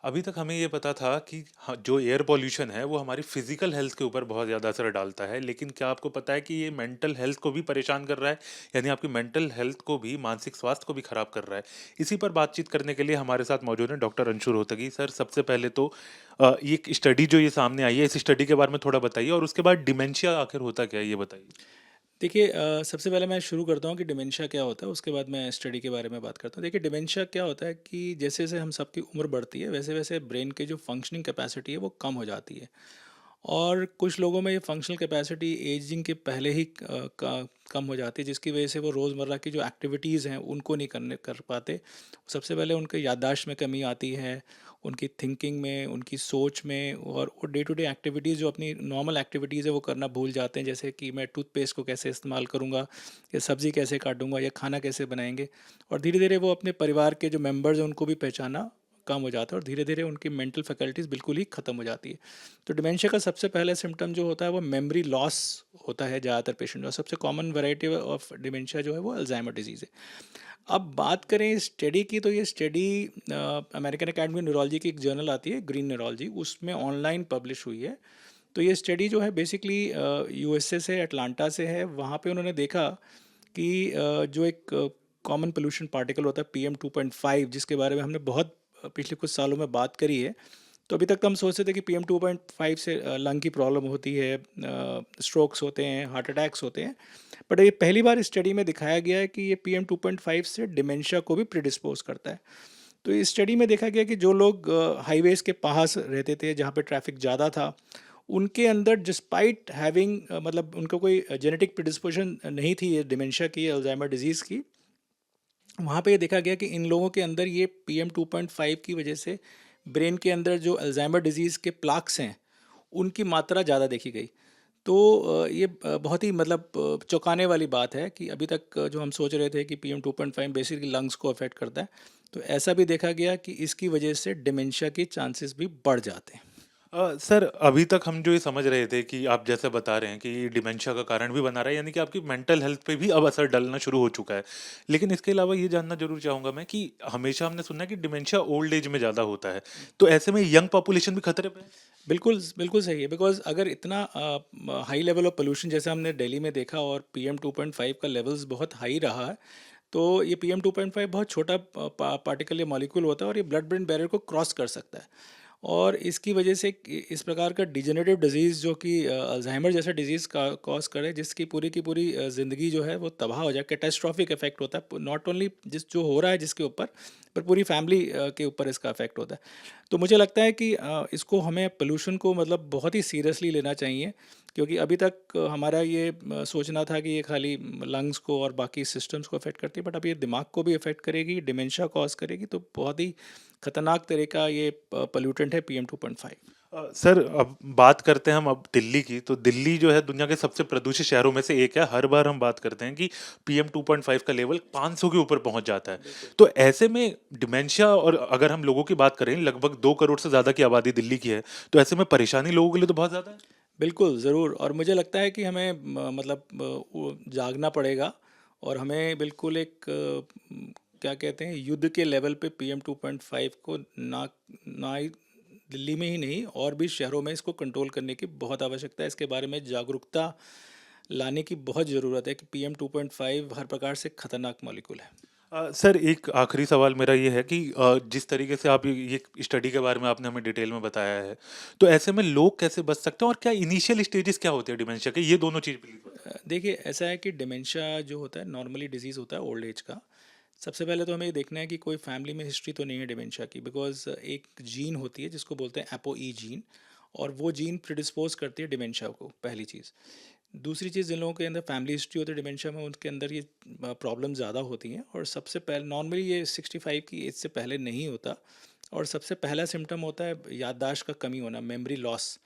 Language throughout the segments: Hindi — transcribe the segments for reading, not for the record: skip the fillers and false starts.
अभी तक हमें ये पता था कि जो एयर पॉल्यूशन है वो हमारी फिजिकल हेल्थ के ऊपर बहुत ज़्यादा असर डालता है, लेकिन क्या आपको पता है कि ये मेंटल हेल्थ को भी परेशान कर रहा है? यानी आपकी मेंटल हेल्थ को भी, मानसिक स्वास्थ्य को भी खराब कर रहा है। इसी पर बातचीत करने के लिए हमारे साथ मौजूद हैं डॉक्टर अंशु रोहतगी। सर, सबसे पहले तो ये एक स्टडी जो ये सामने आई है, इस स्टडी के बारे में थोड़ा बताइए और उसके बाद डिमेंशिया आखिर होता क्या है ये बताइए। देखिए, सबसे पहले मैं शुरू करता हूँ कि डिमेंशिया क्या होता है, उसके बाद मैं स्टडी के बारे में बात करता हूँ। देखिए, डिमेंशिया क्या होता है कि जैसे जैसे हम सबकी उम्र बढ़ती है वैसे वैसे ब्रेन की जो फंक्शनिंग कैपेसिटी है वो कम हो जाती है। और कुछ लोगों में ये फंक्शनल कैपेसिटी एजिंग के पहले ही कम हो जाती है, जिसकी वजह से वो रोज़मर्रा की जो एक्टिविटीज़ हैं उनको नहीं करने कर पाते। सबसे पहले उनके याददाश्त में कमी आती है, उनकी थिंकिंग में, उनकी सोच में, और वो डे टू डे एक्टिविटीज़ जो अपनी नॉर्मल एक्टिविटीज़ है वो करना भूल जाते हैं, जैसे कि मैं टूथपेस्ट को कैसे इस्तेमाल करूँगा, या सब्ज़ी कैसे काटूँगा, या खाना कैसे बनाएंगे। और धीरे धीरे वो अपने परिवार के जो मेंबर्स हैं उनको भी पहचाना कम हो जाता है, और धीरे धीरे उनकी मेंटल फैकल्टीज़ बिल्कुल ही ख़त्म हो जाती है। तो डिमेंशिया का सबसे पहला सिम्टम जो होता है वो मेमोरी लॉस होता है ज़्यादातर पेशेंट में, और सबसे कॉमन वैरायटी ऑफ डिमेंशिया जो है वो अल्जाइमर डिजीज़ है। अब बात करें स्टडी की, तो ये study American academy of neurology की एक जर्नल आती है, ग्रीन न्यूरोलॉजी, उसमें ऑनलाइन पब्लिश हुई है। तो ये स्टडी जो है बेसिकली यूएसए से, अटलांटा से है। वहाँ पे उन्होंने देखा कि जो एक कॉमन पोल्यूशन पार्टिकल होता है PM2.5, जिसके बारे में हमने बहुत पिछले कुछ सालों में बात करी है। तो अभी तक तो हम सोचते थे कि PM2.5 से लंग की प्रॉब्लम होती है, स्ट्रोक्स होते हैं, हार्ट अटैक्स होते हैं। बट ये पहली बार स्टडी में दिखाया गया है कि ये PM2.5 से डिमेंशिया को भी प्रिडिस्पोज करता है। तो इस स्टडी में देखा गया कि जो लोग हाईवेज के पास रहते थे, जहाँ पे ट्रैफिक ज़्यादा था, उनके अंदर डिस्पाइट हैविंग, मतलब उनको कोई जेनेटिक प्रिडिस्पोजिशन नहीं थी ये डिमेंशिया की, अल्जाइमर डिजीज़ की। वहाँ पे ये देखा गया कि इन लोगों के अंदर ये PM2.5 की वजह से ब्रेन के अंदर जो अल्जाइमर डिजीज़ के प्लाक्स हैं उनकी मात्रा ज़्यादा देखी गई। तो ये बहुत ही मतलब चौंकाने वाली बात है कि अभी तक जो हम सोच रहे थे कि PM2.5 बेसिकली लंग्स को अफेक्ट करता है, तो ऐसा भी देखा गया कि इसकी वजह से डिमेंशिया के चांसेस भी बढ़ जाते हैं। सर, अभी तक हम जो ये समझ रहे थे कि आप जैसे बता रहे हैं कि डिमेंशिया का कारण भी बना रहा है, यानी कि आपकी मेंटल हेल्थ पे भी अब असर डलना शुरू हो चुका है। लेकिन इसके अलावा ये जानना ज़रूर चाहूँगा मैं कि हमेशा हमने सुना है कि डिमेंशिया ओल्ड एज में ज़्यादा होता है। तो ऐसे में यंग पॉपुलेशन भी खतरे पे है? बिल्कुल बिल्कुल सही है, बिकॉज अगर इतना हाई लेवल ऑफ पोल्यूशन जैसे हमने दिल्ली में देखा, और PM2.5 का लेवल्स बहुत हाई रहा है, तो ये PM2.5 बहुत छोटा पार्टिकल या मॉलिक्यूल होता है, और ये ब्लड ब्रेन बैरियर को क्रॉस कर सकता है। और इसकी वजह से इस प्रकार का डिजेनरेटिव डिजीज़ जो कि अल्जाइमर जैसा डिजीज़ का कॉज करे, जिसकी की पूरी ज़िंदगी जो है वो तबाह हो जाए, कैटास्ट्रॉफिक इफेक्ट होता है, नॉट ओनली जिस जो हो रहा है जिसके ऊपर, पर पूरी फैमिली के ऊपर इसका इफेक्ट होता है। तो मुझे लगता है कि इसको हमें पोल्यूशन को मतलब बहुत ही सीरियसली लेना चाहिए, क्योंकि अभी तक हमारा ये सोचना था कि ये खाली लंग्स को और बाकी सिस्टम्स को अफेक्ट करती है, बट अब ये दिमाग को भी अफेक्ट करेगी, डिमेंशिया कॉज करेगी। तो बहुत ही खतरनाक तरह का ये पोल्यूटेंट है PM2.5। सर, अब बात करते हैं हम अब दिल्ली की। तो दिल्ली जो है दुनिया के सबसे प्रदूषित शहरों में से एक है। हर बार हम बात करते हैं कि PM2.5 का लेवल 500 के ऊपर पहुंच जाता है। बिल्कुल तो ऐसे में डिमेंशिया, और अगर हम लोगों की बात करें, लगभग 2 करोड़ से ज़्यादा की आबादी दिल्ली की है। तो ऐसे में परेशानी लोगों के लिए तो बहुत ज़्यादा है। बिल्कुल ज़रूर, और मुझे लगता है कि हमें मतलब जागना पड़ेगा, और हमें बिल्कुल एक क्या कहते हैं, युद्ध के लेवल पे PM2.5 को ना ही दिल्ली में ही नहीं और भी शहरों में इसको कंट्रोल करने की बहुत आवश्यकता है। इसके बारे में जागरूकता लाने की बहुत ज़रूरत है कि PM2.5 हर प्रकार से खतरनाक मॉलिक्यूल है। सर, एक आखिरी सवाल मेरा ये है कि जिस तरीके से आप ये स्टडी के बारे में आपने हमें डिटेल में बताया है, तो ऐसे में लोग कैसे बच सकते हैं और क्या इनिशियल स्टेजेस क्या होते हैं डिमेंशिया के? ये दोनों चीज़ प्लीज़ बताएं। देखिए, ऐसा है कि डिमेंशिया जो होता है नॉर्मली डिजीज़ होता है ओल्ड एज का। सबसे पहले तो हमें ये देखना है कि कोई फैमिली में हिस्ट्री तो नहीं है डिमेंशिया की, बिकॉज एक जीन होती है जिसको बोलते हैं एपोई जीन, और वो जीन प्रिडिस्पोज करती है डिमेंशिया को, पहली चीज़। दूसरी चीज़, जिन लोगों के अंदर फैमिली हिस्ट्री होती है डिमेंशिया में, उनके अंदर ये प्रॉब्लम ज़्यादा होती हैं, और सबसे पहले नॉर्मली ये 65 की एज से पहले नहीं होता। और सबसे पहला सिम्टम होता है याददाश्त का कमी होना, मेमोरी लॉस,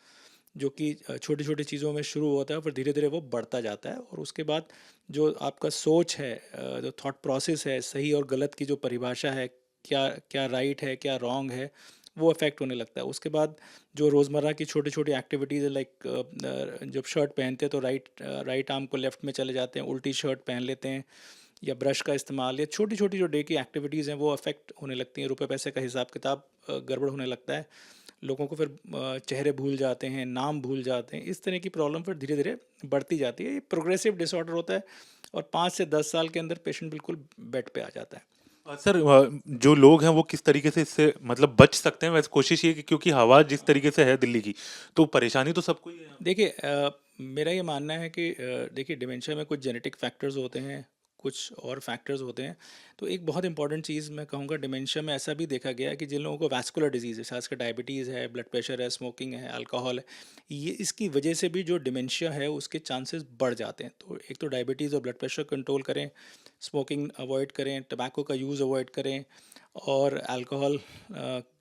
जो कि छोटी छोटी चीज़ों में शुरू होता है, फिर धीरे धीरे वो बढ़ता जाता है, और उसके बाद जो आपका सोच है, जो थॉट प्रोसेस है, सही और गलत की जो परिभाषा है, क्या क्या राइट है, क्या रॉन्ग है, वो अफेक्ट होने लगता है। उसके बाद जो रोज़मर्रा की छोटी छोटी एक्टिविटीज़ है, लाइक जब शर्ट पहनते हैं तो राइट आर्म को लेफ़्ट में चले जाते हैं, उल्टी शर्ट पहन लेते हैं, या ब्रश का इस्तेमाल, या छोटी छोटी जो डे की एक्टिविटीज़ हैं वो अफेक्ट होने लगती हैं। रुपए पैसे का हिसाब किताब गड़बड़ होने लगता है। लोगों को फिर चेहरे भूल जाते हैं, नाम भूल जाते हैं, इस तरह की प्रॉब्लम फिर धीरे-धीरे बढ़ती जाती है। ये प्रोग्रेसिव डिसऑर्डर होता है और 5 से 10 साल के अंदर पेशेंट बिल्कुल बेड पे आ जाता है। सर जो लोग हैं वो किस तरीके से इससे मतलब बच सकते हैं? वैसे कोशिश ये है कि क्योंकि हवा जिस तरीके से है दिल्ली की, तो परेशानी तो सबको ही है। देखिए मेरा ये मानना है कि देखिए डिमेंशिया में कुछ जेनेटिक फैक्टर्स होते हैं, कुछ और फैक्टर्स होते हैं। तो एक बहुत इंपॉर्टेंट चीज़ मैं कहूँगा डिमेंशिया में ऐसा भी देखा गया है कि जिन लोगों को वैस्कुलर डिजीज़ है, खासकर डायबिटीज़ है, ब्लड प्रेशर है, स्मोकिंग है, अल्कोहल है, ये इसकी वजह से भी जो डिमेंशिया है उसके चांसेस बढ़ जाते हैं। तो एक तो डायबिटीज़ और ब्लड प्रेशर कंट्रोल करें, स्मोकिंग अवॉइड करें, टबैको का यूज़ अवॉइड करें और अल्कोहल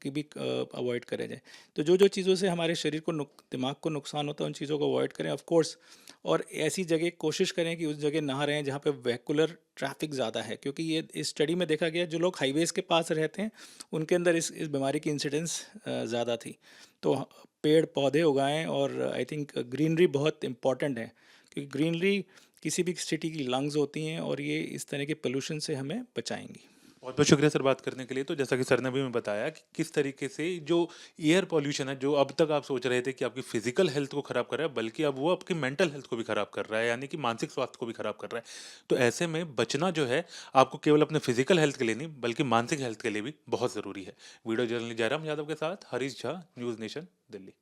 की भी अवॉइड करें जाए। तो जो जो चीज़ों से हमारे शरीर को दिमाग को नुकसान होता है उन चीज़ों को अवॉइड करें ऑफ कोर्स। और ऐसी जगह कोशिश करें कि उस जगह ना रहें जहाँ पे वेहिकुलर ट्रैफिक ज़्यादा है, क्योंकि ये इस स्टडी में देखा गया जो लोग हाईवेज़ के पास रहते हैं उनके अंदर इस बीमारी की इंसिडेंस ज़्यादा थी। तो पेड़ पौधे उगाएं और आई थिंक ग्रीनरी बहुत इंपॉर्टेंट है, क्योंकि ग्रीनरी किसी भी सिटी की लंग्स होती हैं और ये इस तरह के पोल्यूशन से हमें बचाएंगी। बहुत बहुत शुक्रिया सर बात करने के लिए। तो जैसा कि सर ने भी हमें बताया कि किस तरीके से जो एयर पॉल्यूशन है, जो अब तक आप सोच रहे थे कि आपकी फिजिकल हेल्थ को खराब कर रहा है, बल्कि अब वो आपकी मेंटल हेल्थ को भी खराब कर रहा है, यानी कि मानसिक स्वास्थ्य को भी खराब कर रहा है। तो ऐसे में बचना जो है, आपको केवल अपने फिजिकल हेल्थ के लिए नहीं बल्कि मानसिक हेल्थ के लिए भी बहुत ज़रूरी है। वीडियो जर्नलिस्ट जयराम यादव के साथ हरीश झा, न्यूज़ नेशन, दिल्ली।